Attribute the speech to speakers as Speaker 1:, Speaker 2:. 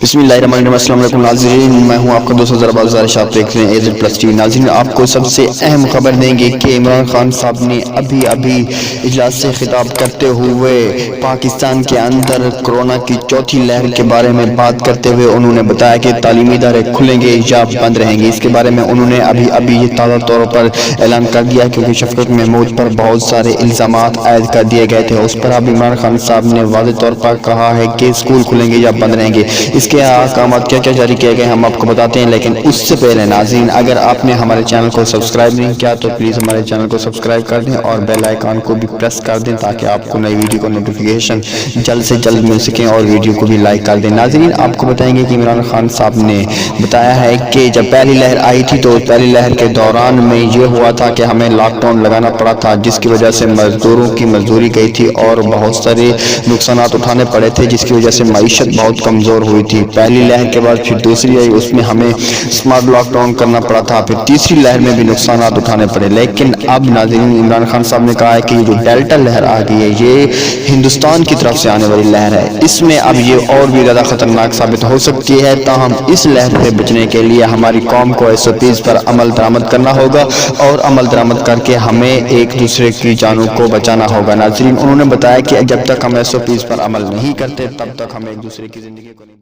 Speaker 1: बिस्मिल्लाहिर्रहमानिर्रहीम। अस्सलाम वालेकुम नाज़रीन, मैं हूं आपका दोस्त ज़रबाज़ आप देख रहे हैं AZ+ TV। नाज़रीन, आपको सबसे अहम खबर देंगे कि इमरान खान साहब ने अभी इजलास से खिताब करते हुए पाकिस्तान के अंदर कोरोना की चौथी लहर के बारे में बात करते हुए उन्होंने बताया कि तालीमी इदारे खुलेंगे या बंद रहेंगे। इसके बारे में उन्होंने अभी ये ताज़ा तौर पर ऐलान कर दिया, क्योंकि शफकत महमूद पर बहुत सारे इल्ज़ामात आयद कर दिए गए थे। उस पर अब इमरान खान साहब ने वाज़ेह तौर पर कहा है कि स्कूल खुलेंगे या बंद रहेंगे। इसके अहकामात क्या क्या जारी किए गए हम आपको बताते हैं, लेकिन उससे पहले नाज़रीन, अगर आपने हमारे चैनल को सब्सक्राइब नहीं किया तो प्लीज़ हमारे चैनल को सब्सक्राइब कर दें और बेल आइकन को भी प्रेस कर दें, ताकि आपको नई वीडियो का नोटिफिकेशन जल्द से जल्द मिल सके और वीडियो को भी लाइक कर दें। नाज़रीन, आपको बताएंगे कि इमरान खान साहब ने बताया है कि जब पहली लहर आई थी तो पहली लहर के दौरान में ये हुआ था कि हमें लॉकडाउन लगाना पड़ा था, जिसकी वजह से मजदूरों की मजदूरी गई थी और बहुत सारे नुकसान उठाने पड़े थे, जिसकी वजह से मईशत बहुत कमज़ोर हुई थी। पहली लहर के बाद फिर दूसरी आई, उसमें हमें स्मार्ट लॉकडाउन करना पड़ा था। फिर तीसरी लहर में भी नुकसान उठाने पड़े। लेकिन अब नाज़रीन, इमरान खान साहब ने कहा है कि जो डेल्टा लहर आ गई है, ये हिंदुस्तान की तरफ से आने वाली लहर है। इसमें अब ये और भी ज़्यादा खतरनाक साबित हो सकती है। ताहम इस लहर से बचने के लिए हमारी कौम को SOPs पर अमल दरामद करना होगा और अमल दरामद करके हमें एक दूसरे की जानों को बचाना होगा। नाज़रीन, उन्होंने बताया कि जब तक हम SOPs पर अमल नहीं करते तब तक हम एक दूसरे की ज़िंदगी को नहीं